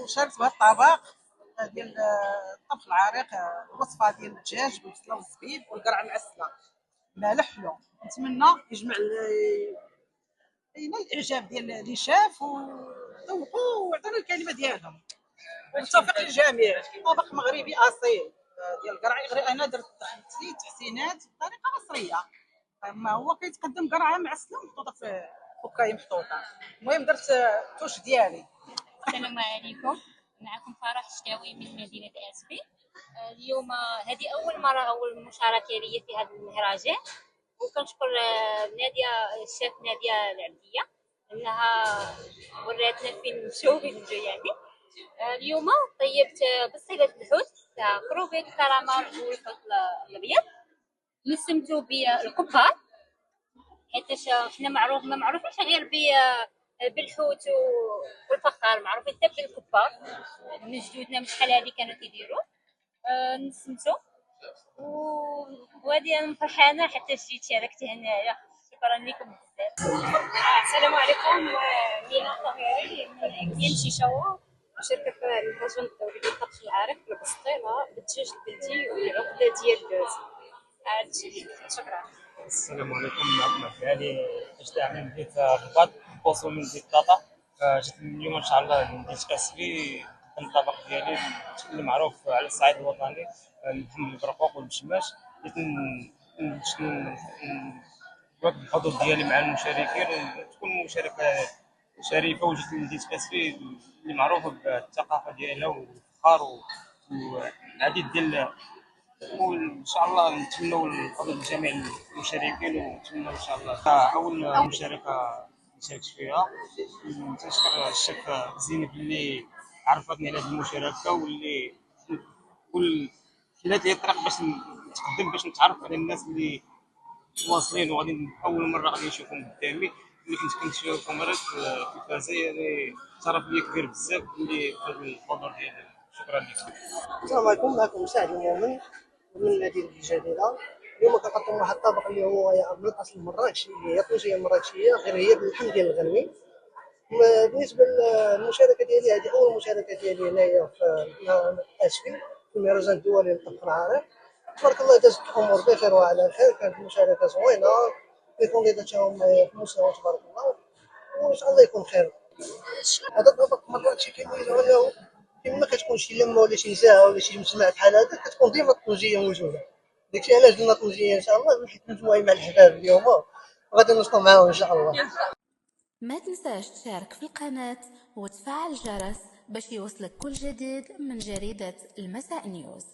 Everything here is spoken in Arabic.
وشاركت بهذا الطبق ديال الطبخ العريق، الوصفه ديال الدجاج بالبصله والزبيب والقرعه المعسله مالح حلو. نتمنى يجمع ينال الاعجاب ديال اللي شاف وذوقوا وعطونا الكلمه ديالهم. متفق للجميع، طبق مغربي اصيل ديال القرعه. غير انا درت تحسينات بطريقه مصريه، اما هو كيتقدم قرعه معسله محطوطه في فكايه محطوطه. المهم درت توش ديالي. السلام عليكم، معكم فرح الشتاوي من مدينة اسبي. اليوم هذه أول مشاركة لي في هذا المهرجان، وكنشكر نادية الشيف نادية العبدية أنها وراتنا فين نمشيو فين نجيو يعني. اليوم طيبت بصيلة الحوت تاع كروفيت كراميل والحوت الأبيض، نسمتو بالكبار حيتاش حنا ما معروفينش غير بالحوت والفخار، معروفين حتى بالكبار من جدودنا من شحال هادي كانوا كيديروا. نسمتو وهادي انا فرحانه حتى جيت شاركت هنايا. شكرا لكم بزاف. السلام عليكم، مينا الطهيري من اكاديميه شيشاوا، شركه في المهرجان الدولي للطبخ العريق بالبسطيله بالدجاج البلدي والعقده ديال اللوز. هادشي، شكرا. السلام عليكم، معكم عبد العالي اجدع من مدينة الرباط، بوصل من مدينة طاطا. جيت اليوم ان شاء الله لمدينة كاسبي الطبق ديالي اللي معروف على الصعيد الوطني، اللحم البرقوق والمشماش. جيت نواكب الحضور ديالي مع المشاركين وتكون مشاركة شريفة. وجيت لمدينة كاسبي اللي معروفة بالثقافة ديالها والفخار والعديد ديال، وان شاء الله نتمنوا الحضور جميع المشاركين، ونتمنوا ان شاء الله اول مشاركه شاركت فيها. تنشكر الشيف زينب اللي عرفتني على هذه المشاركه، واللي خلات لي الطريق باش نتقدم، باش نتعرف على الناس اللي واصلين وغادي اول مره غادي نشوفهم قدامي. اللي كنت كنشوفهم مرات في التلفازه، يعني شرف لي كبير بزاف اللي في هذا الحضور ديالي. شكرا لكم. السلام عليكم، معكم سعد المؤمن من مدينة الجديدة. اليوم كنقدم واحد الطبق اللي هو من الاصل المراكشي، اللي هي طنجية مراكشية غير هي باللحم ديال الغنمي. بالنسبة للمشاركة ديالي، هذه أول مشاركة ديالي هنايا في أسفي في المهرجان الدولي للطبخ العريق. تبارك الله دازت الأمور بخير وعلى خير، كانت مشاركة زوينة الكونديدات تاعهم في مستوى تبارك الله، وإن شاء الله يكون خير. هذا الطبق مراكشي كيميزو أنه كيما كتكون شي لمه ولا شي نزاهه ولا شي مجتمع بحال هذا، كتكون ديما الطنجيه موجوده. داكشي علاش درنا طنجيه ان شاء الله، حيت مجموعين مع الحباب اليوم وغادي نوصلوا معاهم ان شاء الله. ما تنساش تشارك في القناة وتفعل الجرس باش يوصلك كل جديد من جريدة المساء نيوز.